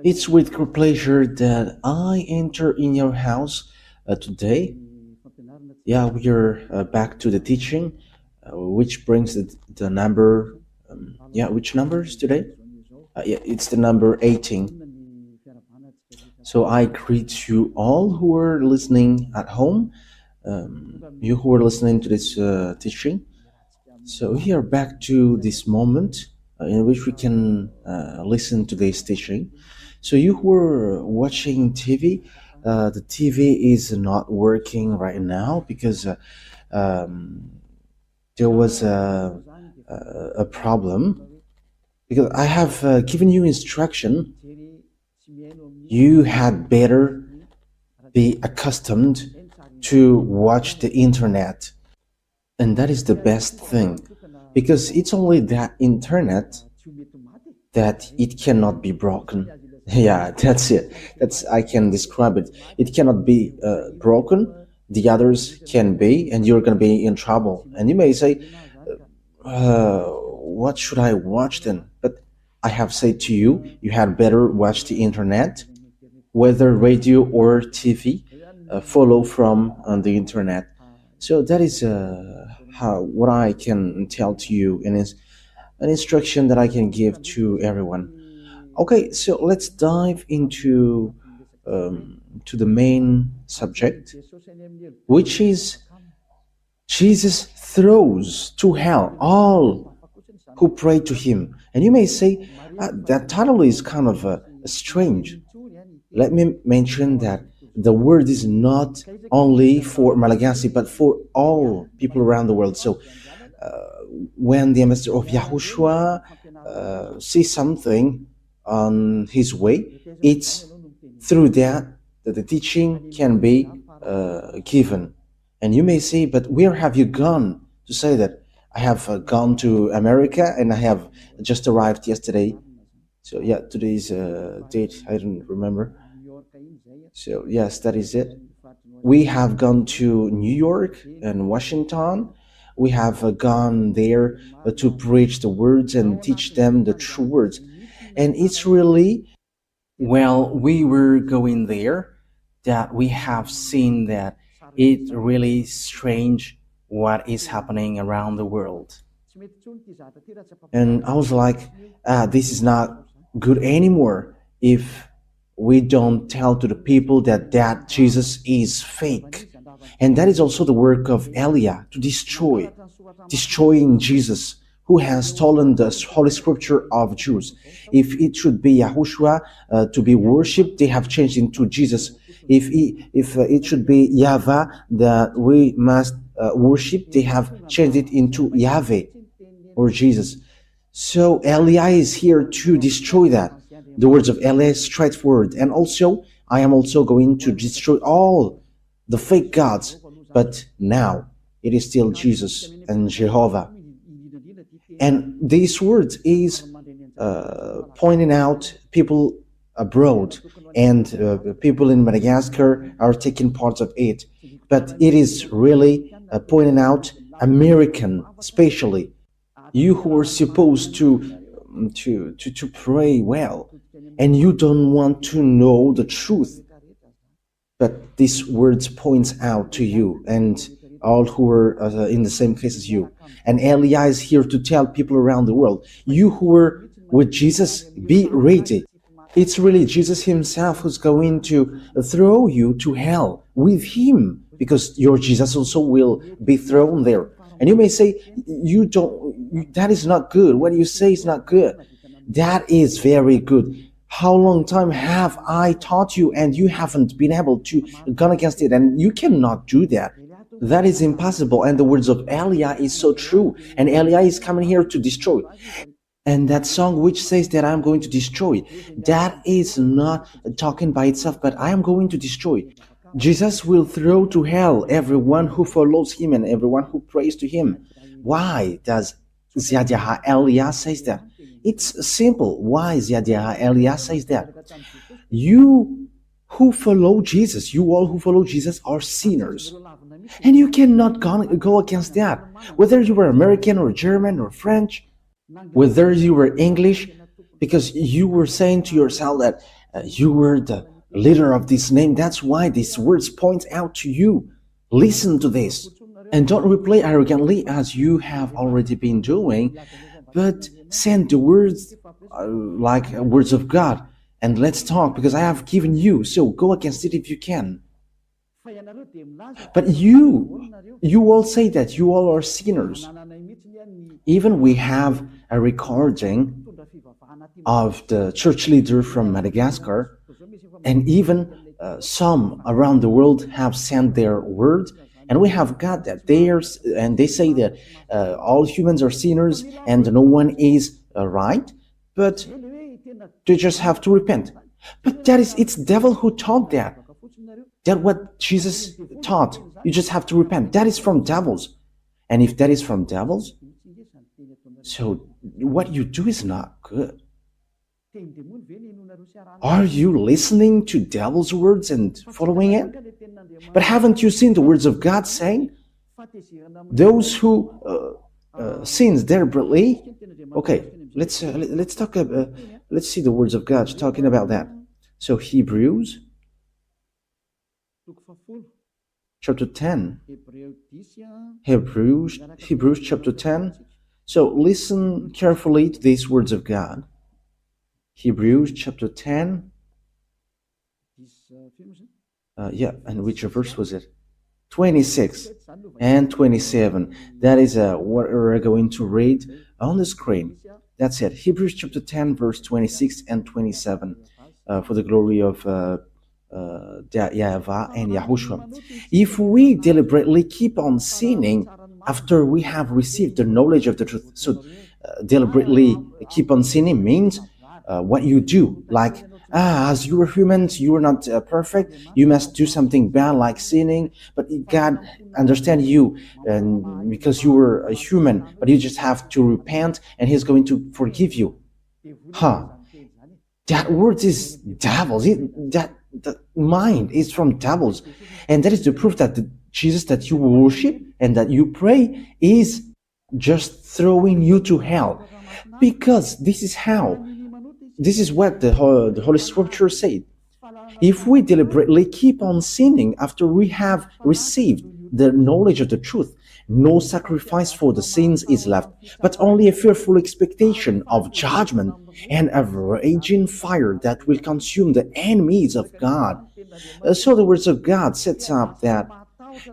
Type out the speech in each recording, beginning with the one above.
It's with great pleasure that I enter in your house today. Yeah, we are back to the teaching, which brings the number. Yeah, which number is today? Yeah, it's the number 18. So I greet you all who are listening at home, you who are listening to this teaching. So we are back to this moment in which we can listen to this teaching. So you who are watching TV, the TV is not working right now because um, there was a problem. Because I have given you instruction, you had better be accustomed to watch the internet, and that is the best thing, because it's only that internet that it cannot be broken. Yeah, that's it. That's I can describe it. It cannot be broken. The others can be, and you're gonna be in trouble. And you may say, "What should I watch then?" But I have said to you, you had better watch the internet, whether radio or TV. Follow from the internet. So that is how what I can tell to you, and is an instruction that I can give to everyone. Okay, so let's dive into to the main subject, which is Jesus throws to hell all who pray to him. And you may say that title is kind of strange. Let me mention that the word is not only for Malagasy but for all people around the world. So when the ambassador of YAHOSHUAH sees something on his way, it's through that the teaching can be given. And you may say, but where have you gone to say that? I have gone to America and I have just arrived yesterday. So yeah, today's date, I don't remember. So yes, that is it. We have gone to New York and Washington. We have gone there to preach the words and teach them the true words. And it's really, well, we were going there that we have seen that it really strange what is happening around the world. And I was like, this is not good anymore if we don't tell to the people that Jesus is fake. And that is also the work of Elia, to destroying Jesus, who has stolen the Holy Scripture of Jews. If it should be YAHOSHUAH to be worshipped, they have changed into Jesus. If it should be YAHVAH that we must worship, they have changed it into Yahweh or Jesus. So Elia is here to destroy that. The words of Elia is straightforward. And also, I am also going to destroy all the fake gods. But now, it is still Jesus and Jehovah. And these words is pointing out people abroad, and people in Madagascar are taking part of it. But it is really pointing out American, especially you who are supposed to pray well, and you don't want to know the truth. But these words points out to you and all who are in the same case as you. And Elia is here to tell people around the world, you who are with Jesus, be ready. It's really Jesus himself who's going to throw you to hell with him, because your Jesus also will be thrown there. And you may say, that is not good. What you say is not good. That is very good. How long time have I taught you and you haven't been able to go against it? And you cannot do that. That is impossible. And the words of Elia is so true. And Elia is coming here to destroy. And that song which says that I'm going to destroy, that is not talking by itself, but I am going to destroy. Jesus will throw to hell everyone who follows him and everyone who prays to him. Why does Ziadiaha Elia says that? It's simple. Why Ziadiaha Elia says that? You who follow Jesus, you all who follow Jesus are sinners. And you cannot go against that. Whether you were American or German or French, whether you were English, because you were saying to yourself that you were the leader of this name. That's why these words point out to you. Listen to this. And don't reply arrogantly as you have already been doing, but send the words like words of God. And let's talk because I have given you. So go against it if you can. But you all say that you all are sinners. Even we have a recording of the church leader from Madagascar, and even some around the world have sent their word, and we have got that and they say that all humans are sinners and no one is right, but they just have to repent. But it's devil who taught that. That what Jesus taught. You just have to repent. That is from devils. And if that is from devils, so what you do is not good. Are you listening to devil's words and following it? But haven't you seen the words of God saying, those who sins deliberately? Okay, let's talk. Let's see the words of God talking about that. So Hebrews chapter 10. Hebrews chapter 10. So listen carefully to these words of God. Hebrews chapter 10. And which verse was it? 26 and 27. That is what we're going to read on the screen. That's it. Hebrews chapter 10, verse 26 and 27. For the glory of YAHVAH and YAHOSHUAH. If we deliberately keep on sinning after we have received the knowledge of the truth, so deliberately keep on sinning means what you do, like as you are humans, you are not perfect, you must do something bad like sinning, but God understands you and because you were a human, but you just have to repent and He's going to forgive you. That word is devils. That mind is from devils, and that is the proof that the Jesus that you worship and that you pray is just throwing you to hell, because this is what the Holy Scripture said. If we deliberately keep on sinning after we have received the knowledge of the truth, no sacrifice for the sins is left, but only a fearful expectation of judgment and a raging fire that will consume the enemies of God. So the words of God sets up that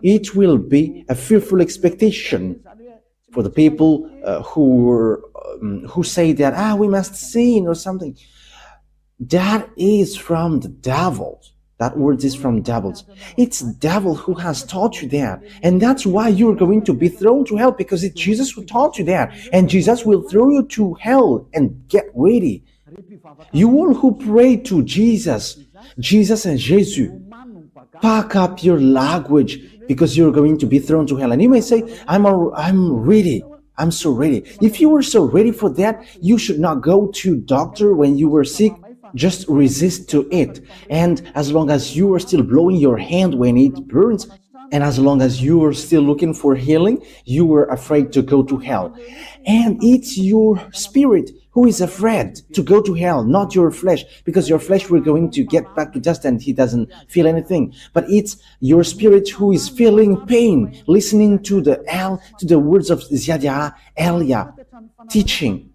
it will be a fearful expectation for the people who say that we must sin or something. That is from the devil. That word is from devils. It's devil who has taught you that. And that's why you're going to be thrown to hell, because it's Jesus who taught you that. And Jesus will throw you to hell, and get ready. You all who pray to Jesus and Jesus, pack up your language, because you're going to be thrown to hell. And you may say, I'm ready. I'm so ready. If you were so ready for that, you should not go to doctor when you were sick. Just resist to it. And as long as you are still blowing your hand when it burns, and as long as you are still looking for healing, you were afraid to go to hell. And it's your spirit who is afraid to go to hell, not your flesh, because your flesh we're going to get back to dust and he doesn't feel anything. But it's your spirit who is feeling pain, listening to the words of Ziadia Elia teaching,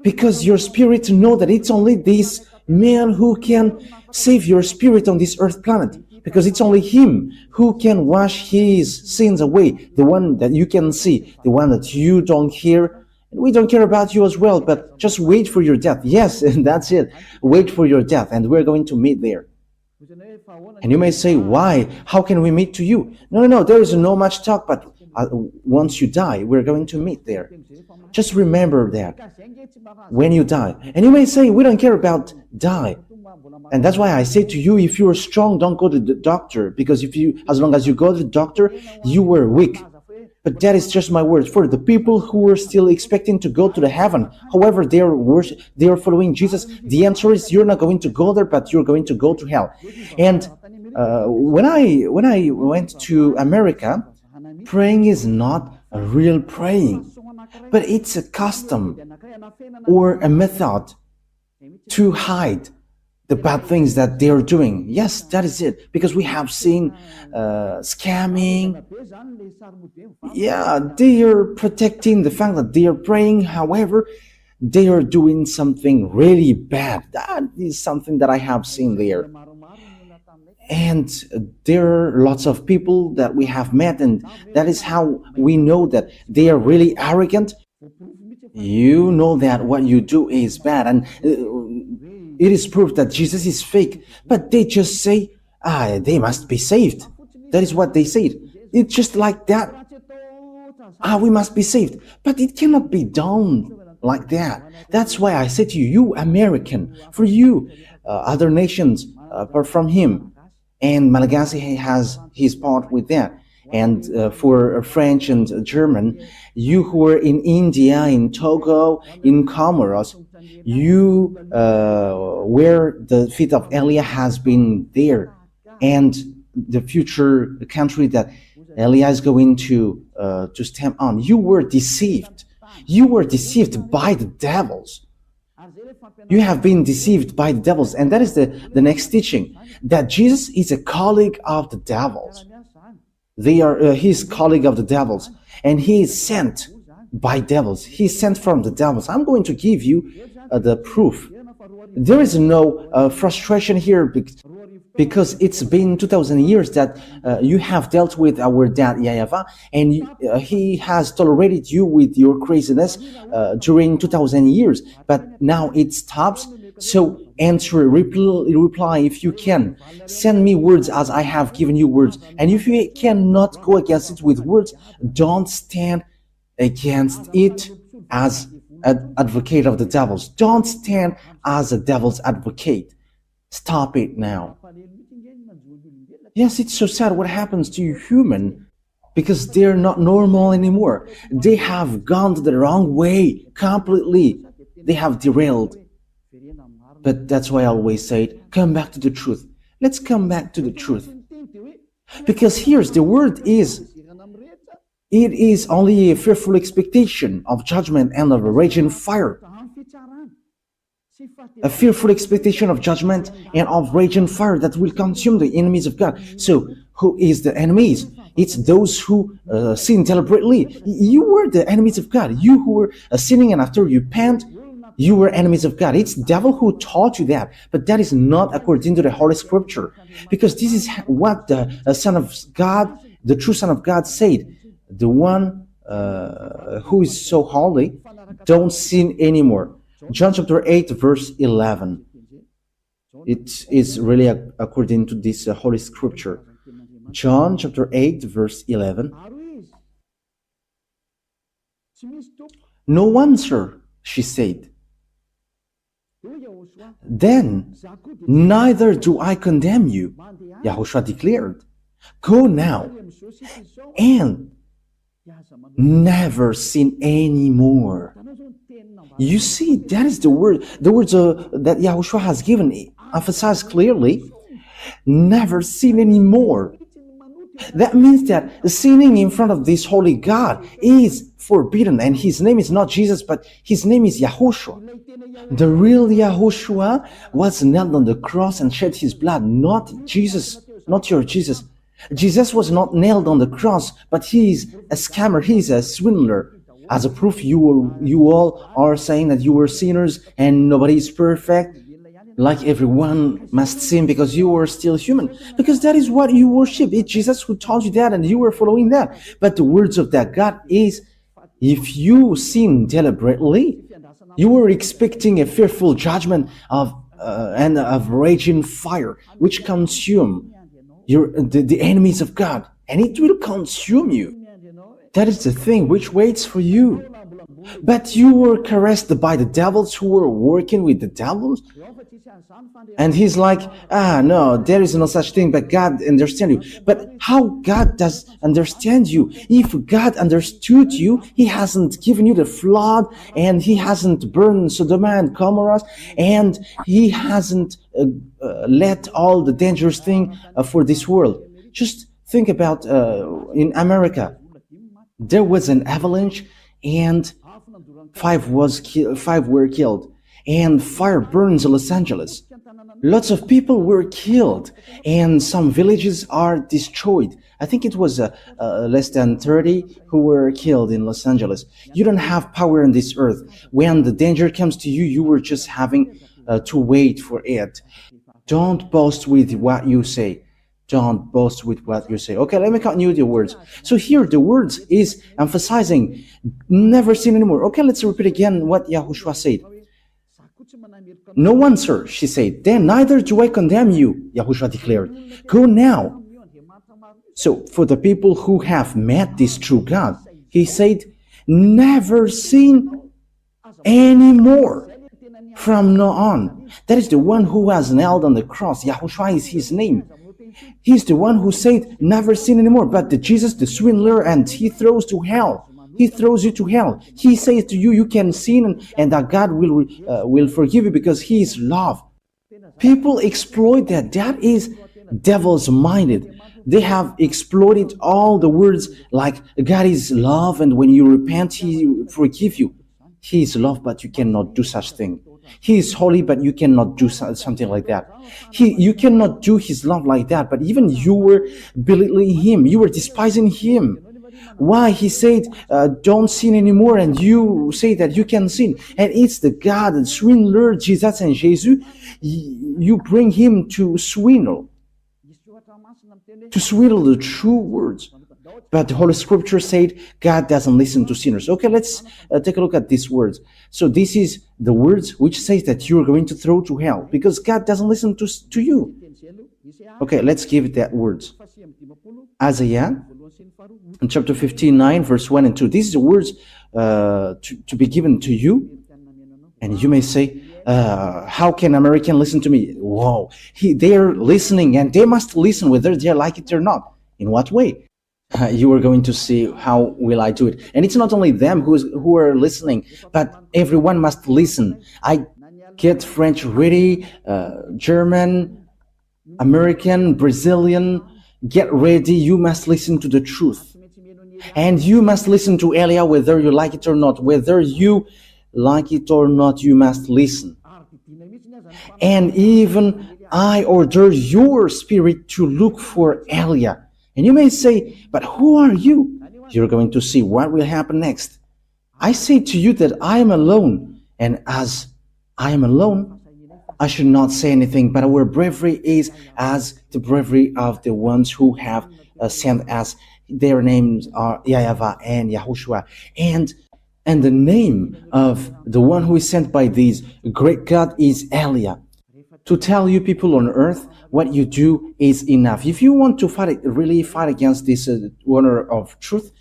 because your spirit know that it's only this man who can save your spirit on this earth planet, because it's only him who can wash his sins away, the one that you can see, the one that you don't hear. And we don't care about you as well, but just wait for your death. Yes, and that's it. Wait for your death, and we're going to meet there. And you may say, why? How can we meet to you? No, there is no much talk, but once you die, we're going to meet there. Just remember that when you die. And you may say, we don't care about die. And that's why I say to you, if you are strong, don't go to the doctor, because as long as you go to the doctor, you were weak. But that is just my word for the people who are still expecting to go to the heaven. However, they are following Jesus. The answer is you're not going to go there, but you're going to go to hell. And when I went to America, praying is not a real praying, but it's a custom or a method to hide the bad things that they are doing. Yes, that is it. Because we have seen scamming. Yeah, they are protecting the fact that they are praying. However, they are doing something really bad. That is something that I have seen there. And there are lots of people that we have met, and that is how we know that they are really arrogant. You know that what you do is bad, and it is proof that Jesus is fake, but they just say, they must be saved. That is what they said. It's just like that. We must be saved. But it cannot be done like that. That's why I say to you, you American, for you, other nations apart from him, and Malagasy has his part with that. And for French and German, you who are in India, in Togo, in Comoros, you where the feet of Elia has been there, and the future country that Elia is going to stamp on. You were deceived. You were deceived by the devils. You have been deceived by the devils, and that is the next teaching, that Jesus is a colleague of the devils. They are his colleague of the devils, and he is sent by devils. He is sent from the devils. I'm going to give you the proof. There is no frustration here because it's been 2,000 years that you have dealt with our dad YAHVAH, and he has tolerated you with your craziness during 2,000 years. But now it stops. So answer, reply if you can. Send me words as I have given you words. And if you cannot go against it with words, don't stand against it as an advocate of the devils. Don't stand as a devil's advocate. Stop it now. Yes, it's so sad what happens to you human, because they're not normal anymore. They have gone the wrong way completely. They have derailed. But that's why I always say, come back to the truth. Let's come back to the truth. Because here's the word is, it is only a fearful expectation of judgment and of a raging fire. A fearful expectation of judgment and of raging fire that will consume the enemies of God. So, who is the enemies? It's those who sin deliberately. You were the enemies of God. You who were sinning, and after you repent, you were enemies of God. It's the devil who taught you that, but that is not according to the Holy Scripture, because this is what the Son of God, the true Son of God, said. The one who is so holy, don't sin anymore. John chapter 8, verse 11. It is really according to this Holy Scripture. John chapter 8, verse 11. No one, sir, she said. Then, neither do I condemn you, YAHOSHUAH declared. Go now and never sin anymore. You see, that is the word. The words that YAHOSHUAH has given emphasize clearly. Never sin anymore. That means that sinning in front of this holy God is forbidden, and his name is not Jesus, but his name is YAHOSHUAH. The real YAHOSHUAH was nailed on the cross and shed his blood, not Jesus, not your Jesus. Jesus was not nailed on the cross, but he is a scammer, he is a swindler. As a proof, you all are saying that you were sinners and nobody is perfect, like everyone must sin because you are still human, because that is what you worship. It's Jesus who taught you that, and you were following that. But the words of that God is, if you sin deliberately, you were expecting a fearful judgment and of raging fire, which consume the enemies of God, and it will consume you. That is the thing which waits for you. But you were caressed by the devils who were working with the devils. And he's like, no, there is no such thing, but God understands you. But how God does understand you? If God understood you, he hasn't given you the flood, and he hasn't burned Sodom and Gomorrah, and he hasn't let all the dangerous thing for this world. Just think about in America, there was an avalanche, and five were killed. and fire burns Los Angeles. Lots of people were killed, and some villages are destroyed. I think it was less than 30 who were killed in Los Angeles. You don't have power on this earth. When the danger comes to you, you were just having to wait for it. Don't boast with what you say. Don't boast with what you say. Okay, let me continue the words. So here the words is emphasizing never sin anymore. Okay, let's repeat again what Yahushua said. No one, sir, she said. Then neither do I condemn you, Yahushua declared. Go now. So for the people who have met this true God, he said, never sin anymore from now on. That is the one who was nailed on the cross. Yahushua is his name. He's the one who said, never sin anymore. But the Jesus, the swindler, and he throws to hell. He throws you to hell. He says to you, you can sin and that God will forgive you because he is love. People exploit that. That is devil's minded. They have exploited all the words like God is love and when you repent, he forgive you. He is love, but you cannot do such thing. He is holy, but you cannot do something like that. You cannot do his love like that, but even you were belittling him. You were despising him. Why? He said, don't sin anymore, and you say that you can sin. And it's the God, the swindler, Jesus and Jesus. You bring him to swindle the true words. But the Holy Scripture said God doesn't listen to sinners. Okay, let's take a look at these words. So this is the words which says that you're going to throw to hell because God doesn't listen to you. Okay, let's give it that words. Isaiah, in chapter 59, verse 1 and 2. These are the words to be given to you. And you may say, how can American listen to me? Whoa, they're listening and they must listen whether they like it or not. In what way? You are going to see how will I do it. And it's not only them who are listening, but everyone must listen. I get French ready, German, American, Brazilian, get ready. You must listen to the truth. And you must listen to Elia whether you like it or not. Whether you like it or not, you must listen. And even I order your spirit to look for Elia. And you may say, but who are you? You're going to see what will happen next. I say to you that I am alone, and as I am alone, I should not say anything, but our bravery is as the bravery of the ones who have sent us. Their names are YAHVAH and YAHOSHUAH. And the name of the one who is sent by this great God is Elia. To tell you people on earth, what you do is enough. If you want to really fight against this honor of truth,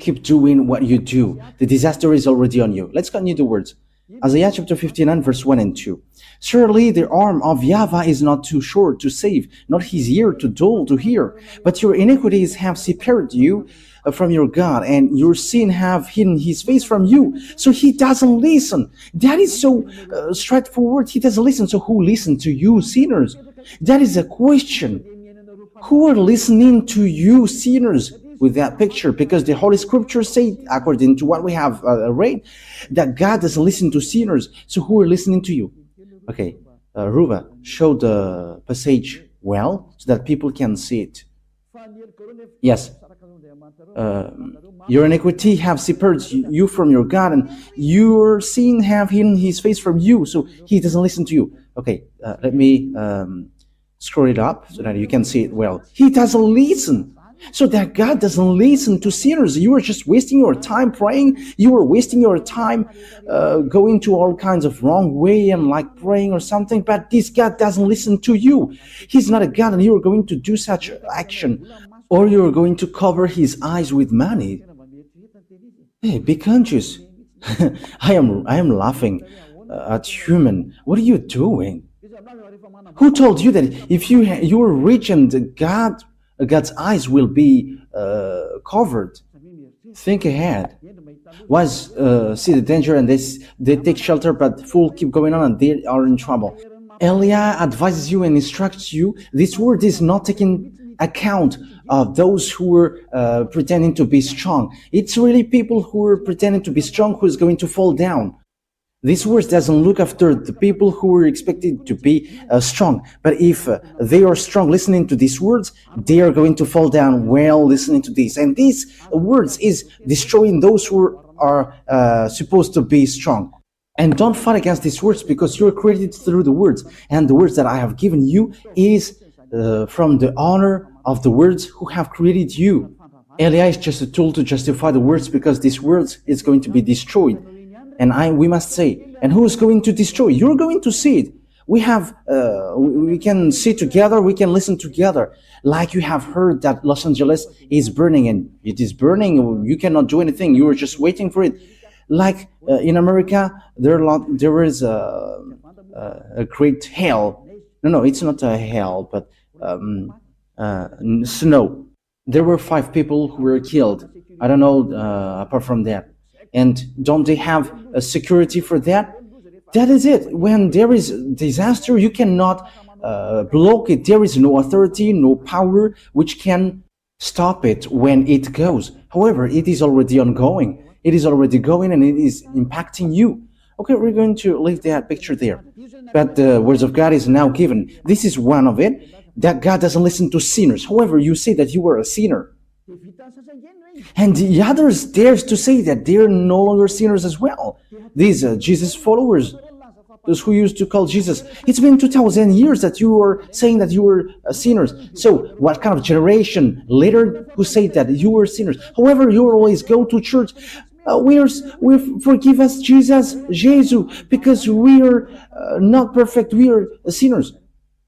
keep doing what you do. The disaster is already on you. Let's continue the words. Isaiah chapter 59, verse 1 and 2. Surely the arm of YAHVAH is not too short to save, not his ear too dull to hear. But your iniquities have separated you from your God, and your sin have hidden his face from you. So he doesn't listen. That is so straightforward. He doesn't listen. So who listens to you, sinners? That is a question. Who are listening to you, sinners, with that picture? Because the Holy Scripture said, according to what we have read, that God doesn't listen to sinners. So who are listening to you? Okay, Ruba, show the passage well so that people can see it. Yes. Your iniquity have separated you from your God, and your sin have hidden his face from you, so he doesn't listen to you. Okay, let me scroll it up so that you can see it well. He doesn't listen. So that God doesn't listen to sinners. You are just wasting your time praying. You are wasting your time going to all kinds of wrong way and like praying or something. But this God doesn't listen to you. He's not a God, and you are going to do such action. Or you are going to cover his eyes with money. Hey, be conscious. I am laughing at human. What are you doing? Who told you that if you are rich and God's eyes will be covered? Think ahead. See the danger and they take shelter, but fool keep going on and they are in trouble. Elia advises you and instructs you. This word is not taking account of those who are pretending to be strong. It's really people who are pretending to be strong who is going to fall down. This words doesn't look after the people who are expected to be strong. But if they are strong listening to these words, they are going to fall down while listening to this. And these words is destroying those who are supposed to be strong. And don't fight against these words, because you're created through the words. And the words that I have given you is from the honor of the words who have created you. Elia is just a tool to justify the words, because these words is going to be destroyed. And we must say, and who is going to destroy? You're going to see it. We can see together, we can listen together. Like you have heard that Los Angeles is burning, and it is burning. You cannot do anything. You are just waiting for it. Like in America, there is a great hail. No, it's not a hail, but snow. There were 5 people who were killed. I don't know apart from that. And don't they have a security for that? That is it. When there is disaster, you cannot block it. There is no authority, no power which can stop it when it goes. However, it is already ongoing. It is already going, and it is impacting you. Okay, we're going to leave that picture there. But the words of God is now given. This is one of it, that God doesn't listen to sinners. However, you say that you are a sinner. And the others dares to say that they're no longer sinners as well. These Jesus followers, those who used to call Jesus, it's been 2,000 years that you are saying that you were sinners. So what kind of generation later who say that you were sinners? However, you always go to church. We forgive us, Jesus, because we are not perfect. We are sinners.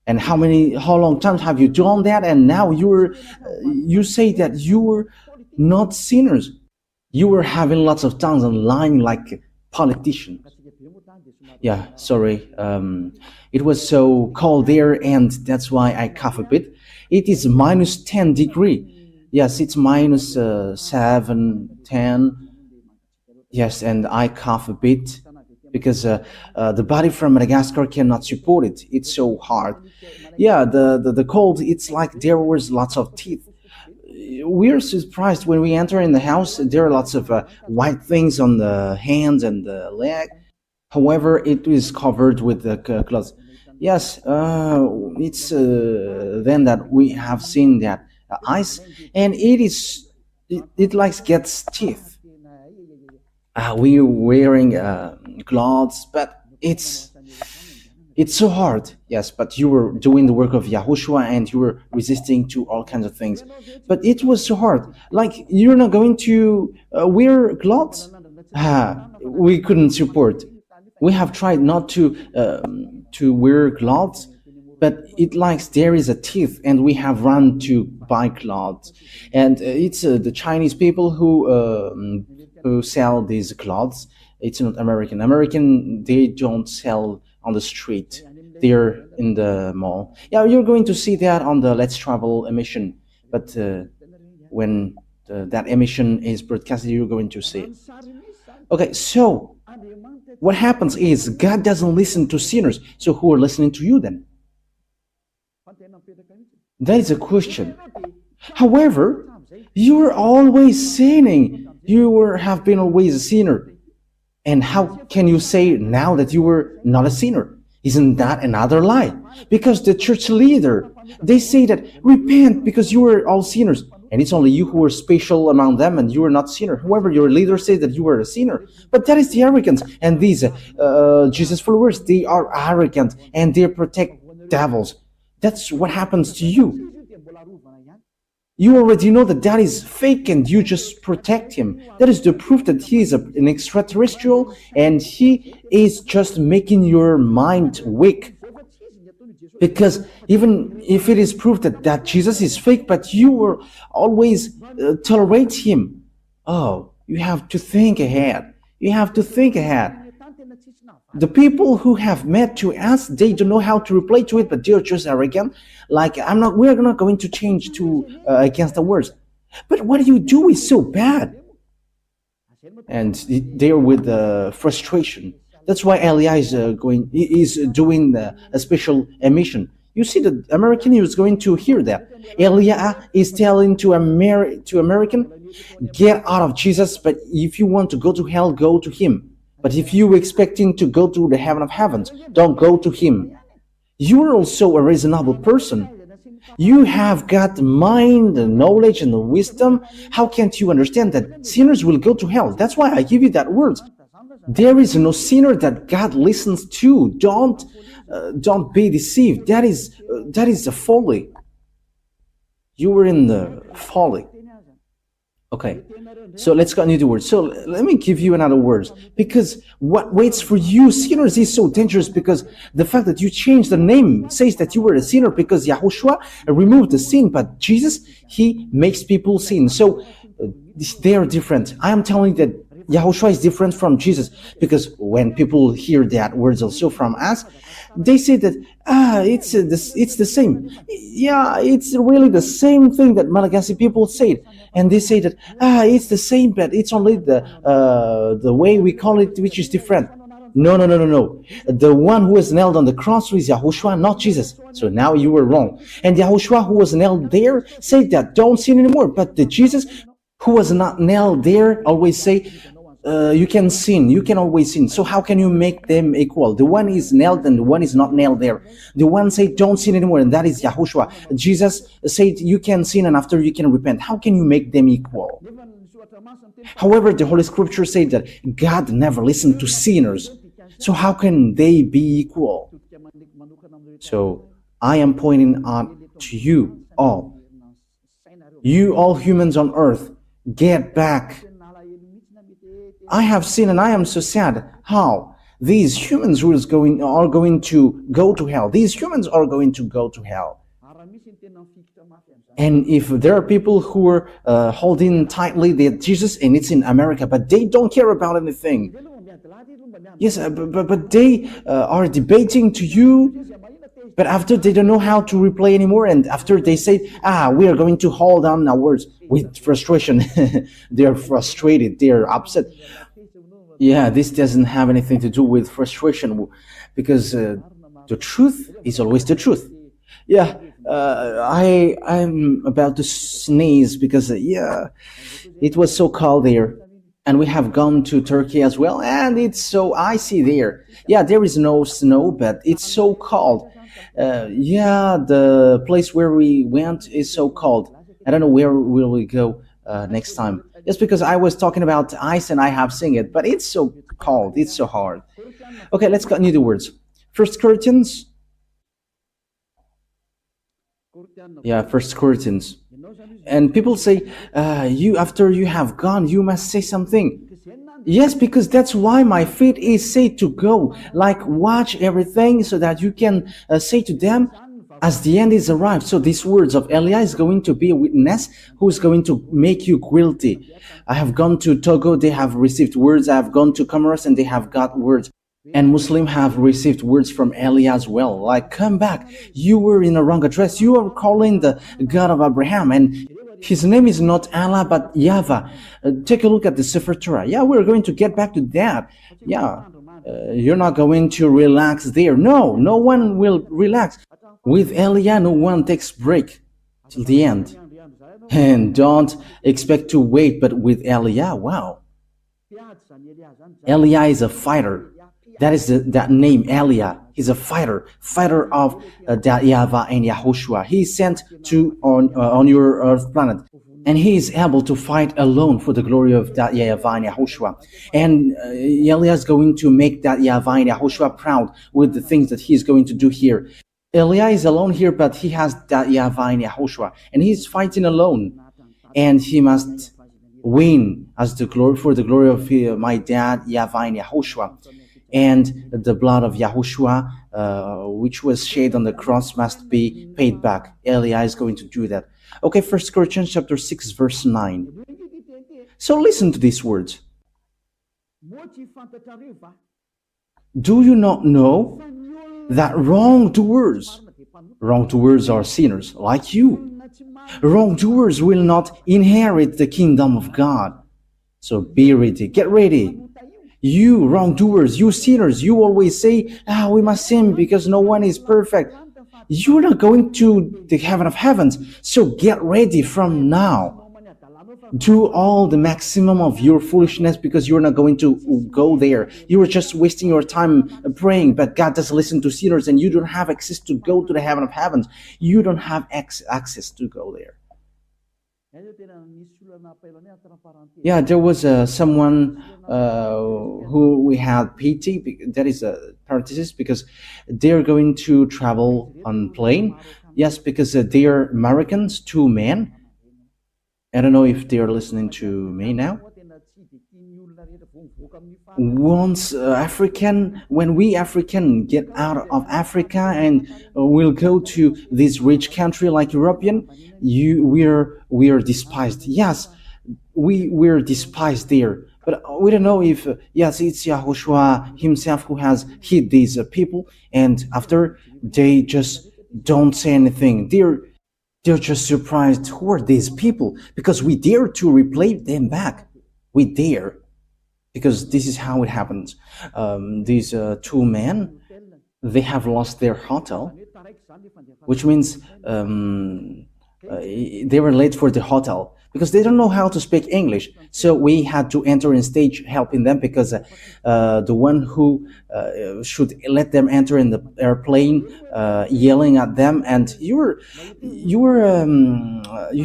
And how long times have you done that? And now you say that you were not sinners. You were having lots of tongues and lying like politicians. Yeah, sorry. It was so cold there, and that's why I cough a bit. It is minus 10 degree. Yes, it's minus 7, 10. Yes, and I cough a bit because the body from Madagascar cannot support it. It's so hard. Yeah, the cold, it's like there was lots of teeth. We're surprised when we enter in the house. There are lots of white things on the hands and the leg. However, it is covered with the clothes. Yes, it's then that we have seen that ice, and it like gets teeth. We're wearing clothes, but it's so hard. Yes, but you were doing the work of YAHOSHUAH, and you were resisting to all kinds of things. But it was so hard. Like, you're not going to wear clothes? We couldn't support. We have tried not to wear clothes, but it likes there is a teeth, and we have run to buy clothes. And it's the Chinese people who sell these clothes. It's not American. American, they don't sell on the street. They're in the mall. Yeah, you're going to see that on the Let's Travel emission. But when that emission is broadcasted, you're going to see it. Okay, so what happens is God doesn't listen to sinners. So who are listening to you then? That is a question. However, you are always sinning. You have been always a sinner. And how can you say now that you were not a sinner? Isn't that another lie? Because the church leader, they say that repent because you were all sinners. And it's only you who are special among them, and you are not sinner. However, your leader says that you are a sinner. But that is the arrogance. And these Jesus followers, they are arrogant and they protect devils. That's what happens to you. You already know that that is fake, and you just protect him. That is the proof that he is an extraterrestrial, and he is just making your mind weak. Because even if it is proof that Jesus is fake, but you will always tolerate him. Oh, you have to think ahead. You have to think ahead. The people who have met to us, they don't know how to reply to it, but they're just arrogant. Like, we're not going to change to against the words. But what you do is so bad. And they're with frustration. That's why Elia is doing a special emission. You see, the American is going to hear that. Elia is telling to American, get out of Jesus, but if you want to go to hell, go to him. But if you expecting to go to the heaven of heavens, don't go to him. You're also a reasonable person. You have got mind and knowledge and wisdom. How can't you understand that sinners will go to hell? That's why I give you that word. There is no sinner that God listens to. Don't be deceived. That is a folly. You were in the folly. Okay, so let's continue the word. So let me give you another word, because what waits for you, sinners, is so dangerous, because the fact that you changed the name says that you were a sinner, because Yahushua removed the sin, but Jesus, he makes people sin. So they are different. I am telling you that Yahushua is different from Jesus, because when people hear that words also from us, they say that it's the same. Yeah, it's really the same thing that Malagasy people said, and they say that it's the same, but it's only the way we call it which is different. No. The one who was nailed on the cross was Yahushua, not Jesus. So now you were wrong. And Yahushua, who was nailed there, said that don't sin anymore. But the Jesus who was not nailed there always say, you can sin, you can always sin. So how can you make them equal? The one is nailed and the one is not nailed there. The one said don't sin anymore, and that is Yahushua. Jesus said you can sin and after you can repent. How can you make them equal? However, the Holy Scripture said that God never listened to sinners. So how can they be equal? So I am pointing out to you all humans on earth, get back. I have seen, and I am so sad how these humans who are going to go to hell. These humans are going to go to hell. And if there are people who are holding tightly that Jesus, and it's in America, but they don't care about anything. Yes, but they are debating to you, but after they don't know how to replay anymore, and after they say, we are going to hold on our words with frustration. They're frustrated, they're upset. Yeah, this doesn't have anything to do with frustration, because the truth is always the truth. Yeah, I'm about to sneeze because, it was so cold there. And we have gone to Turkey as well, and it's so icy there. Yeah, there is no snow, but it's so cold. The place where we went is so cold. I don't know where will we go next time. Just because I was talking about ice and I have seen it, but it's so cold, it's so hard. Okay, let's continue the words. First Corinthians. Yeah, First Corinthians. And people say, after you have gone, you must say something. Yes, because that's why my feet is said to go. Like, watch everything so that you can say to them, as the end is arrived. So these words of Elia is going to be a witness who is going to make you guilty. I have gone to Togo, they have received words. I have gone to Comoros and they have got words. And Muslims have received words from Elia as well. Like, come back, you were in a wrong address. You are calling the God of Abraham, and his name is not Allah but YAHVAH. Take a look at the Sefer Torah. Yeah, we're going to get back to that. Yeah, you're not going to relax there. No one will relax. With Elia, no one takes break till the end. And don't expect to wait, but with Elia, wow. Elia is a fighter. That is that name, Elia. He's a fighter of that YAHVAH and YAHOSHUAH. He is sent to on your earth planet. And he is able to fight alone for the glory of that YAHVAH and YAHOSHUAH. And Elia is going to make that YAHVAH and YAHOSHUAH proud with the things that he is going to do here. Elia is alone here, but he has that YAHVAH and YAHOSHUAH, and he's fighting alone, and he must win as the glory for the glory of my dad YAHVAH and YAHOSHUAH, and the blood of Yahushua, which was shed on the cross, must be paid back. Elia is going to do that. Okay, 1 Corinthians chapter 6, verse 9. So listen to these words. Do you not know that wrongdoers are sinners like you? Wrongdoers will not inherit the kingdom of God. So be ready, get ready. You wrongdoers, you sinners, you always say, we must sin because no one is perfect. You're not going to the heaven of heavens, so get ready from now. Do all the maximum of your foolishness because you're not going to go there. You are just wasting your time praying, but God doesn't listen to sinners, and you don't have access to go to the heaven of heavens. You don't have access to go there. Yeah, there was someone who we had pity. That is a parenthesis because they're going to travel on plane. Yes, because they are Americans, two men. I don't know if they are listening to me now. Once African, when we African get out of Africa and we'll go to this rich country like European, we are despised. Yes, we're despised there. But we don't know if yes, it's Yahushua himself who has hit these people, and after they just don't say anything. They're just surprised. Who are these people? Because we dare to replay them back. We dare because this is how it happens. These two men, they have lost their hotel, which means they were late for the hotel because they don't know how to speak English. So we had to enter in stage helping them because the one who should let them enter in the airplane yelling at them, and you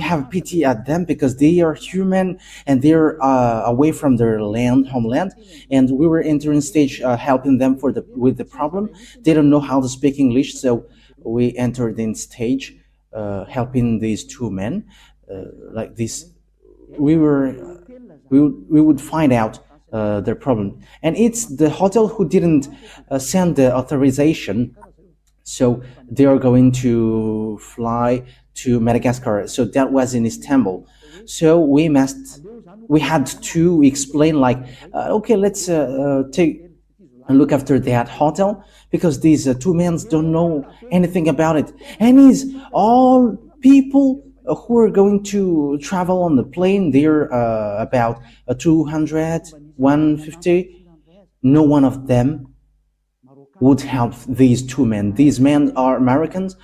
have pity at them because they are human and they're away from their homeland, and we were entering stage helping them with the problem. They don't know how to speak English, so we entered in stage helping these two men like this. We would find out their problem, and it's the hotel who didn't send the authorization, so they are going to fly to Madagascar. So that was in Istanbul. So we had to explain like, okay, let's take and look after that hotel because these two men don't know anything about it, and it's all people who are going to travel on the plane. They're about 200, 150. No one of them would help these two men. These men are Americans,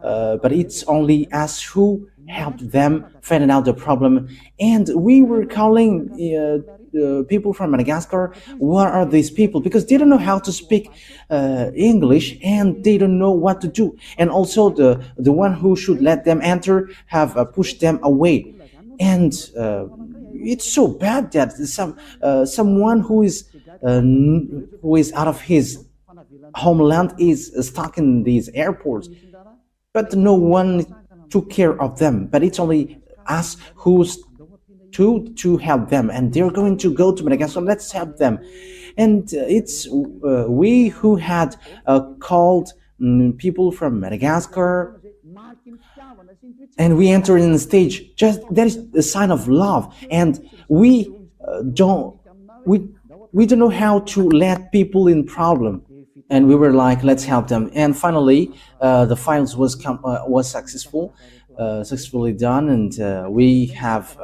but it's only us who helped them find out the problem. And we were calling people from Madagascar. What are these people? Because they don't know how to speak English and they don't know what to do. And also the one who should let them enter have pushed them away. And it's so bad that someone who is out of his homeland is stuck in these airports, but no one took care of them. But it's only us who's to help them, and they're going to go to Madagascar. Let's help them. And it's we who had called people from Madagascar, and we entered in the stage. Just that is a sign of love, and we don't know how to let people in problem. And we were like, let's help them. And finally, the files was successfully done, and we have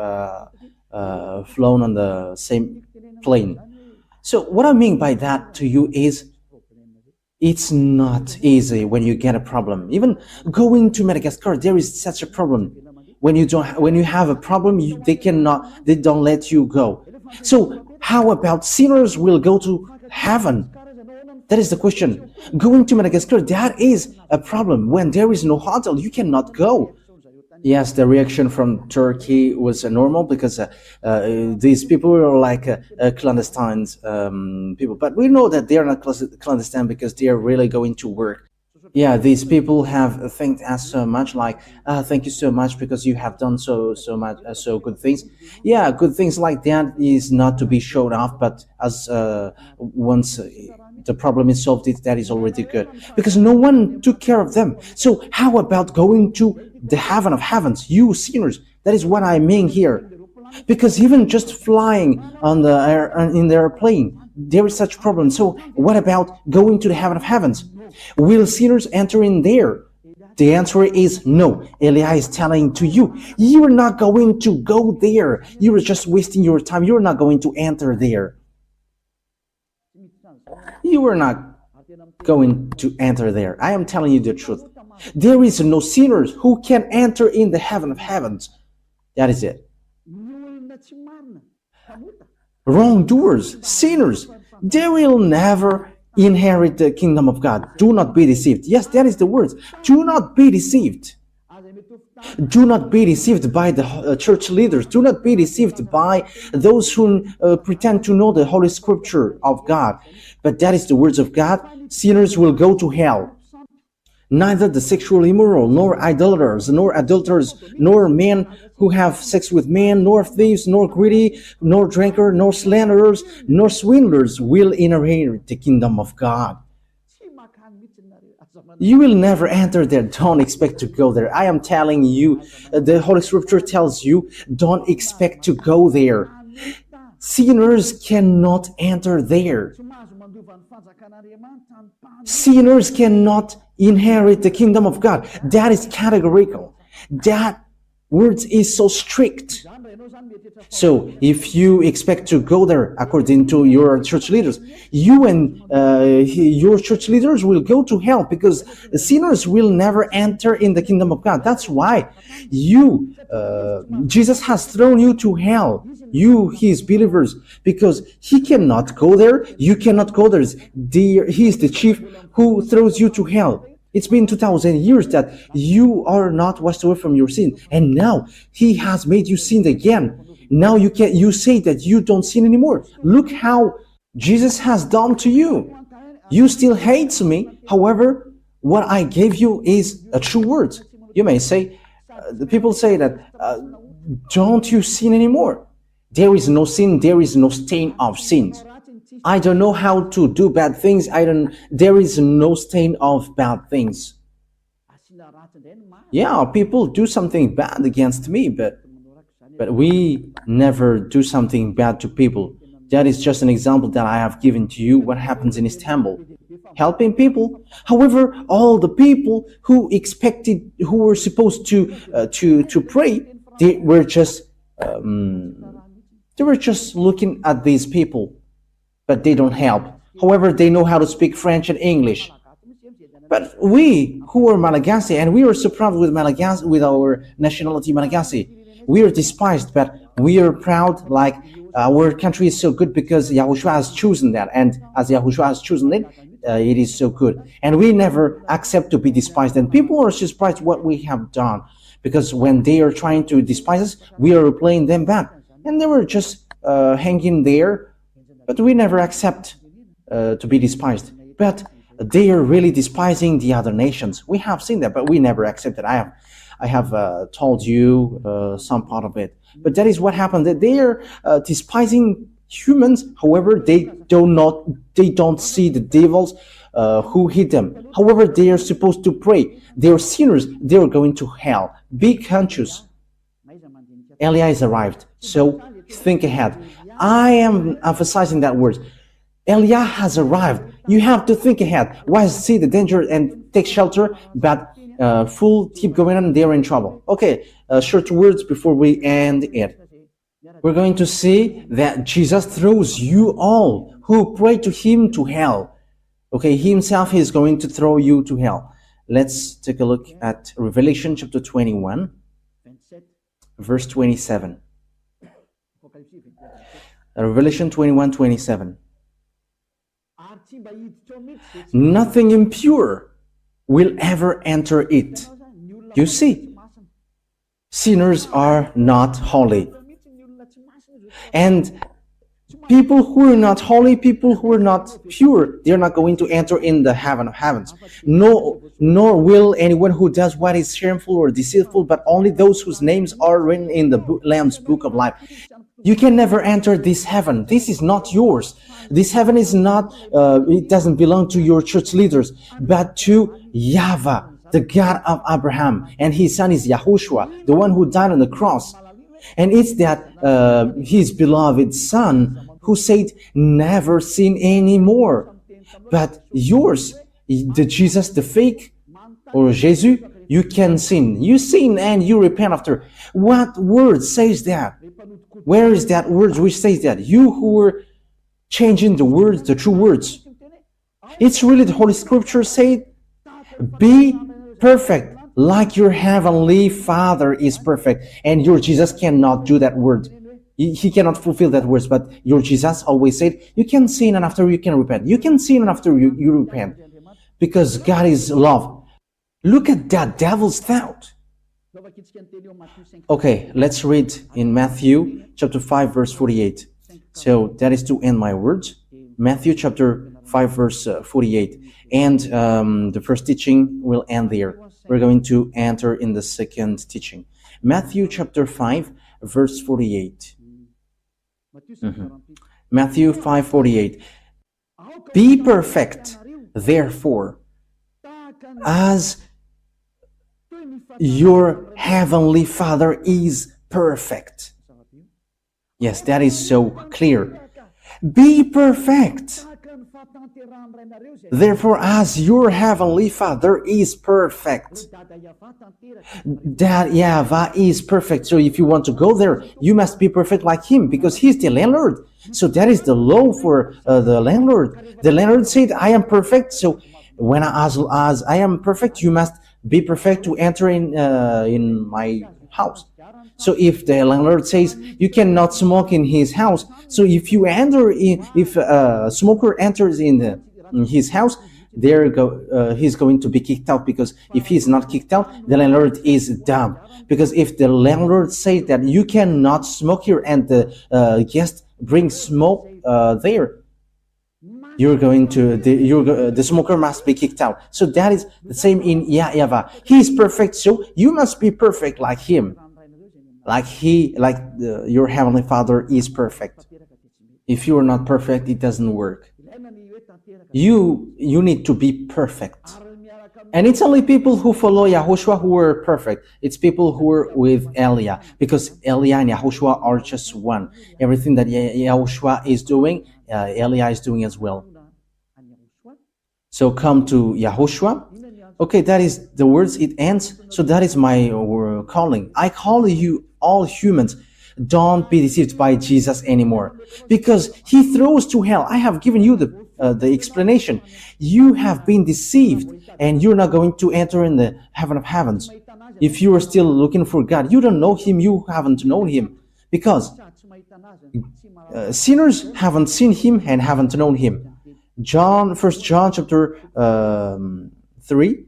flown on the same plane. So what I mean by that to you is, it's not easy when you get a problem. Even going to Madagascar, there is such a problem. When you have a problem, they don't let you go. So how about sinners will go to heaven? That is the question. Going to Madagascar, that is a problem. When there is no hotel, you cannot go. Yes, the reaction from Turkey was normal because these people were like clandestine people. But we know that they are not clandestine because they are really going to work. Yeah, these people have thanked us so much, like, thank you so much because you have done so much, so good things. Yeah, good things like that is not to be showed off, but as once the problem is solved, that is already good because no one took care of them. So how about going to the heaven of heavens, you sinners? That is what I mean here. Because even just flying on in the airplane, there is such problem. So what about going to the heaven of heavens? Will sinners enter in there? The answer is no. Eliah is telling to you, you are not going to go there. You are just wasting your time. You are not going to enter there. You are not going to enter there. I am telling you the truth. There is no sinners who can enter in the heaven of heavens. That is it. Wrongdoers, sinners, they will never inherit the kingdom of God. Do not be deceived. Yes, that is the words. Do not be deceived. Do not be deceived by the church leaders. Do not be deceived by those who pretend to know the Holy Scripture of God. But that is the words of God. Sinners will go to hell. Neither the sexual immoral, nor idolaters, nor adulterers, nor men who have sex with men, nor thieves, nor greedy, nor drunkards, nor slanderers, nor swindlers will inherit the kingdom of God. You will never enter there. Don't expect to go there. I am telling you, the Holy Scripture tells you, don't expect to go there. Sinners cannot enter there. Sinners cannot inherit the kingdom of God. That is categorical. That word is so strict. So if you expect to go there according to your church leaders, you and your church leaders will go to hell, because sinners will never enter in the kingdom of God. That's why Jesus has thrown you to hell, you, his believers, because he cannot go there. You cannot go there. He is the chief who throws you to hell. It's been 2,000 years that you are not washed away from your sin, and now he has made you sin again. Now you say that you don't sin anymore. Look how Jesus has done to you. You still hate me. However, what I gave you is a true word. You may say, the people say that, don't you sin anymore? There is no sin. There is no stain of sins. I don't know how to do bad things. There is no stain of bad things. Yeah, people do something bad against me, but we never do something bad to people. That is just an example that I have given to you, what happens in Istanbul. Helping people. However, all the people who were supposed to pray, they were just looking at these people, but they don't help. However, they know how to speak French and English. But we who are Malagasy, and we are so proud with Malagasy, with our nationality Malagasy, we are despised, but we are proud, like our country is so good because YAHOSHUAH has chosen that, and as YAHOSHUAH has chosen it, it is so good. And we never accept to be despised, and people are surprised what we have done, because when they are trying to despise us, we are replaying them back, and they were just hanging there, but we never accept to be despised. But they are really despising the other nations. We have seen that, but we never accept it. I have told you some part of it, but that is what happened. That they are despising humans. However, they don't see the devils who hit them. However, they are supposed to pray. They are sinners. They are going to hell. Be conscious. Elia is arrived, so think ahead. I am emphasizing that word. Elia has arrived. You have to think ahead. Why see the danger and take shelter, but keep going on, they're in trouble. Okay, short words before we end it. We're going to see that Jesus throws you all who pray to him to hell. Okay, he himself is going to throw you to hell. Let's take a look at Revelation chapter 21, verse 27. Revelation 21:27. Nothing impure will ever enter it. You see, sinners are not holy. And people who are not holy, people who are not pure, they're not going to enter in the heaven of heavens. Nor will anyone who does what is shameful or deceitful, but only those whose names are written in the Lamb's book of life. You can never enter this heaven. This is not yours. This heaven is not, it doesn't belong to your church leaders, but to YAHVAH, the God of Abraham. And his son is YAHOSHUAH, the one who died on the cross. And it's that his beloved son who said, never sin anymore. But yours, the Jesus, the fake, or Jesus, you can sin. You sin and you repent after. What word says that? Where is that word which says that? You who were changing the words, the true words. It's really the Holy Scripture said, be perfect like your heavenly Father is perfect. And your Jesus cannot do that word. He cannot fulfill that words, but your Jesus always said, you can sin and after you can repent. You can sin and after you repent. Because God is love. Look at that devil's thought. Okay, let's read in Matthew chapter 5 verse 48. So that is to end my words. Matthew chapter 5 verse 48. And the first teaching will end there. We're going to enter in the second teaching. Matthew chapter 5 verse 48. Matthew 5:48. Be perfect, therefore, as your heavenly Father is perfect. Yes, that is so clear. Be perfect. Therefore, as your heavenly Father is perfect. That YAHVAH is perfect. So if you want to go there, you must be perfect like him, because he's the landlord. So that is the law for the landlord. The landlord said, I am perfect. So when as I am perfect, you must be perfect to enter in my house. So if the landlord says you cannot smoke in his house, so if you enter in, if a smoker enters in his house, he's going to be kicked out, because if he's not kicked out, the landlord is dumb. Because if the landlord says that you cannot smoke here and the guest brings smoke there, the smoker must be kicked out. So that is the same in YAHVAH. He is perfect, so you must be perfect like him, your heavenly Father is perfect. If you are not perfect, it doesn't work. You need to be perfect. And it's only people who follow YAHOSHUAH who are perfect. It's people who are with Elia, because Elia and YAHOSHUAH are just one. Everything that YAHOSHUAH is doing, Elia is doing as well. So come to YAHOSHUAH. Okay, that is the words, it ends. So that is my calling. I call you all humans. Don't be deceived by Jesus anymore, because he throws to hell. I have given you the explanation. You have been deceived, and you're not going to enter in the heaven of heavens. If you are still looking for God, you don't know him, you haven't known him, because sinners haven't seen him and haven't known him. 1 John chapter 3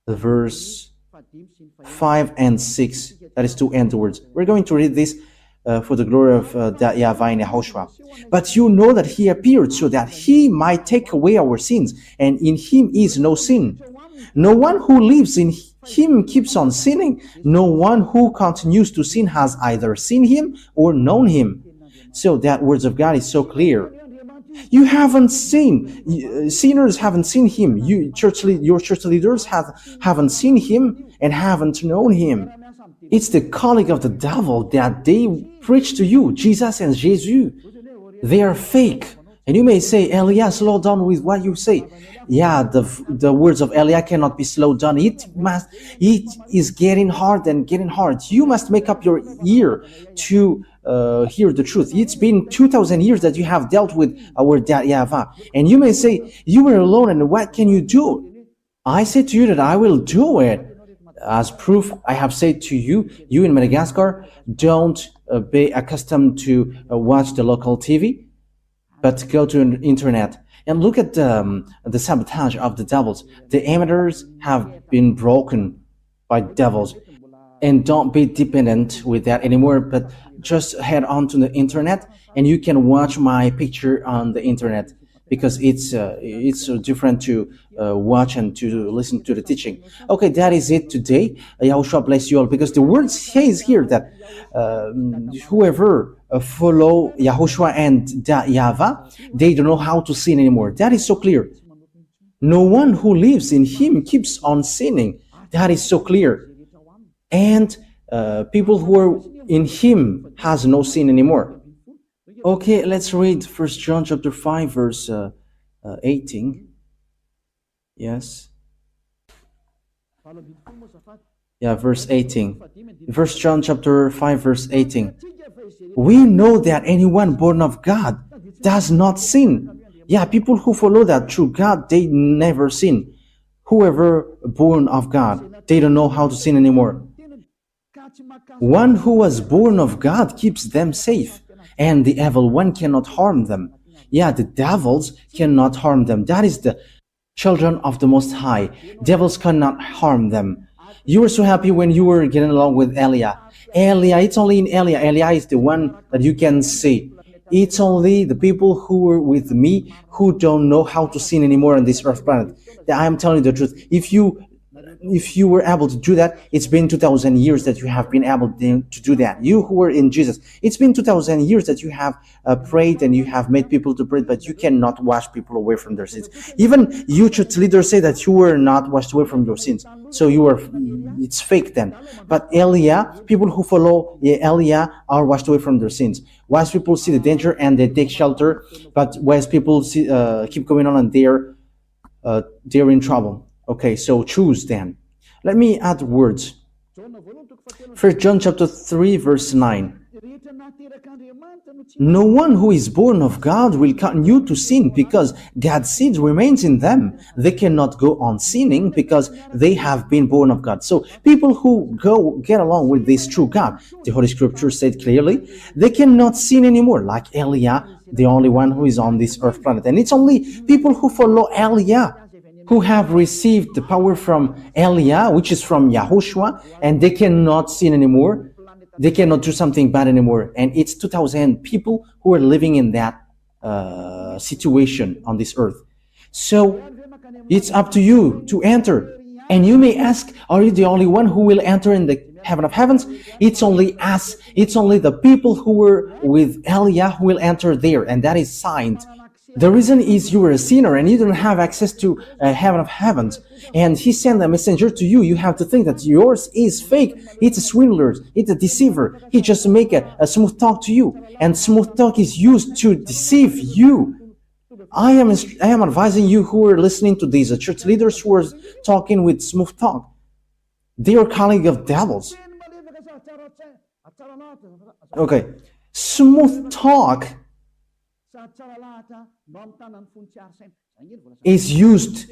verse 5 and 6, that is to end the words. We're going to read this for the glory of YAHVAH and YAHOSHUAH. But you know that he appeared so that he might take away our sins, and in him is no sin. No one who lives in him keeps on sinning. No one who continues to sin has either seen him or known him. So that words of God is so clear. You haven't seen, sinners haven't seen him. Your church leaders haven't seen him and haven't known him. It's the calling of the devil that they preach to you, Jesus and Jesus. They are fake. And you may say, Elia, slow down with what you say. Yeah, the words of Elia cannot be slowed down. It is getting hard and getting hard. You must make up your ear to hear the truth. It's been 2,000 years that you have dealt with our dad YAHVAH. And you may say, you were alone, and what can you do? I say to you that I will do it. As proof, I have said to you, you in Madagascar, don't be accustomed to watch the local TV, but go to the internet and look at the sabotage of the devils. The amateurs have been broken by devils, and don't be dependent with that anymore, but just head on to the internet and you can watch my picture on the internet, because it's different to watch and to listen to the teaching. Okay, that is it today. YAHOSHUAH bless you all, because the word says here that whoever follow YAHOSHUAH and YAHVAH, they don't know how to sin anymore. That is so clear. No one who lives in him keeps on sinning. That is so clear. And people who are in him has no sin anymore. Okay, let's read 1 John chapter 5 verse 18. Yes. Yeah, verse 18. 1 John chapter 5 verse 18. We know that anyone born of God does not sin. Yeah, people who follow that through God, they never sin. Whoever born of God, they don't know how to sin anymore. One who was born of God keeps them safe, and the evil one cannot harm them. Yeah, the devils cannot harm them. That is the children of the Most High. Devils cannot harm them. You were so happy when you were getting along with Elia. Elia, it's only in Elia. Elia is the one that you can see. It's only the people who were with me who don't know how to sin anymore on this earth planet. I am telling you the truth. If you were able to do that, it's been 2,000 years that you have been able to do that. You who were in Jesus, it's been 2,000 years that you have prayed and you have made people to pray, but you cannot wash people away from their sins. Even you church leaders say that you were not washed away from your sins. So it's fake then. But Elia, people who follow Elia are washed away from their sins. Wise people see the danger and they take shelter, but wise people keep going on and they're in trouble. Okay, so choose then. Let me add words. 1 John chapter 3, verse 9. No one who is born of God will continue to sin because God's seed remains in them. They cannot go on sinning because they have been born of God. So people who get along with this true God, the Holy Scripture said clearly, they cannot sin anymore, like Elia, the only one who is on this earth planet. And it's only people who follow Elia who have received the power from Elia, which is from YAHOSHUAH, and they cannot sin anymore. They cannot do something bad anymore. And it's 2,000 people who are living in that situation on this earth. So it's up to you to enter. And you may ask, are you the only one who will enter in the heaven of heavens? It's only us. It's only the people who were with Elia who will enter there. And that is signed. The reason is you were a sinner and you don't have access to heaven of heavens. And he sent a messenger to you. You have to think that yours is fake. It's a swindler. It's a deceiver. He just make a smooth talk to you. And smooth talk is used to deceive you. I am advising you who are listening to these church leaders who are talking with smooth talk. They are calling of devils. Okay. Smooth talk is used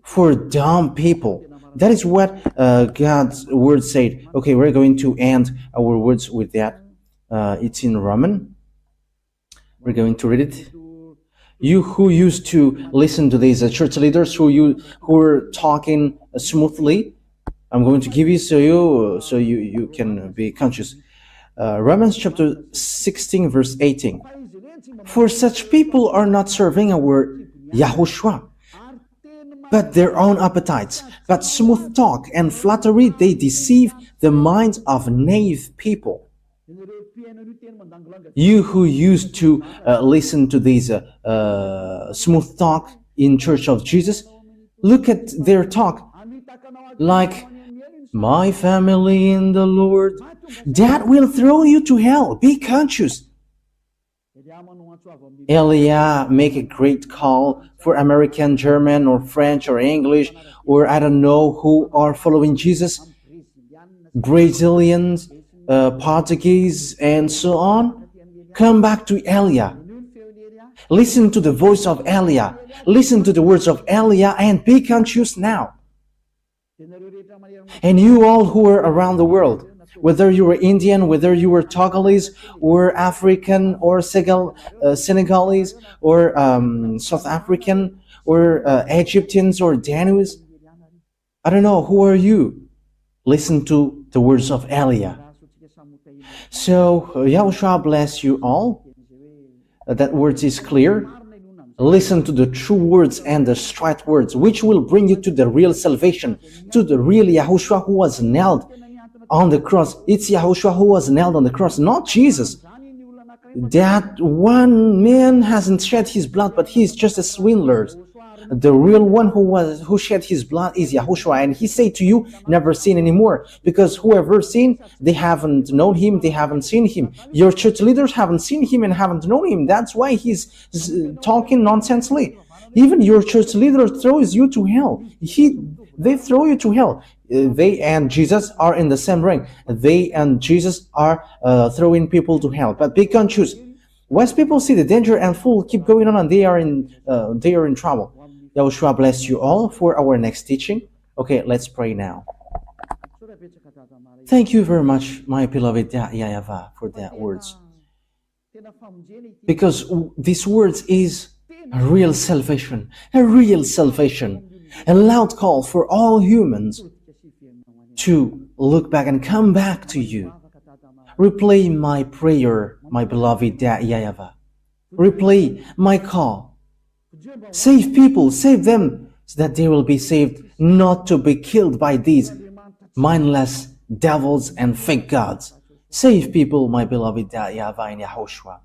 for dumb people. That is what God's word said. Okay, we're going to end our words with that. It's in Roman. We're going to read it. You who used to listen to these church leaders who are talking smoothly, I'm going to give you so you can be conscious. Romans chapter 16 verse 18. For such people are not serving our YAHOSHUAH, but their own appetites. But smooth talk and flattery, they deceive the minds of naive people. You who used to listen to these smooth talk in Church of Jesus, look at their talk like, my family in the Lord. That will throw you to hell. Be conscious. Elia make a great call for American, German, or French, or English, or I don't know who are following Jesus, Brazilians, Portuguese, and so on. Come back to Elia. Listen to the voice of Elia. Listen to the words of Elia and be conscious now. And you all who are around the world, whether you were Indian, whether you were Togolese, or African, or Senegalese, or South African, or Egyptians, or Danuis, I don't know, who are you? Listen to the words of Elia. So, YAHOSHUAH bless you all. That words is clear. Listen to the true words and the straight words, which will bring you to the real salvation, to the real YAHOSHUAH who was nailed on the cross. It's YAHOSHUAH who was nailed on the cross, not Jesus. That one man hasn't shed his blood, but he's just a swindler. The real one who shed his blood is YAHOSHUAH, and he said to you, never sin anymore, because whoever sinned, they haven't known him, they haven't seen him. Your church leaders haven't seen him and haven't known him. That's why he's talking nonsensely. Even your church leader throws you to hell. They throw you to hell. They and Jesus are in the same ring. They and Jesus are throwing people to hell. But be conscious. Once people see the danger and fool keep going on, and they are in trouble. YAHOSHUAH bless you all for our next teaching. Okay, let's pray now. Thank you very much, my beloved YAHVAH, for that words. Because these words is a real salvation, a loud call for all humans to look back and come back to you. Replay my prayer, my beloved YAHVAH. Replay my call. Save people, save them, so that they will be saved, not to be killed by these mindless devils and fake gods. Save people, my beloved YAHVAH and YAHOSHUAH.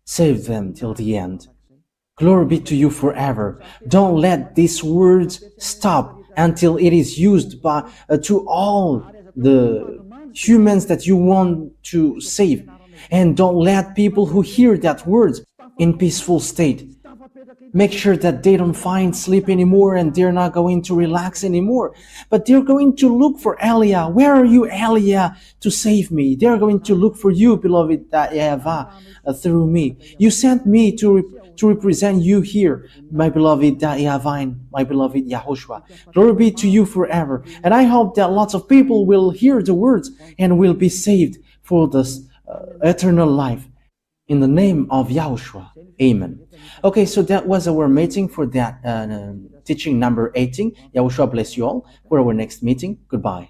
Save them till the end. Glory be to you forever. Don't let these words stop until it is used by to all the humans that you want to save. And don't let people who hear that words in peaceful state. Make sure that they don't find sleep anymore and they're not going to relax anymore. But they're going to look for Elia. Where are you, Elia, to save me? They're going to look for you, beloved YAHVAH, through me. You sent me to represent you here, my beloved YAHVAH and my beloved YAHOSHUAH. Glory be to you forever. And I hope that lots of people will hear the words and will be saved for this eternal life. In the name of YAHOSHUAH. Amen. Okay, so that was our meeting for that teaching number 18. YAHOSHUAH bless you all for our next meeting. Goodbye.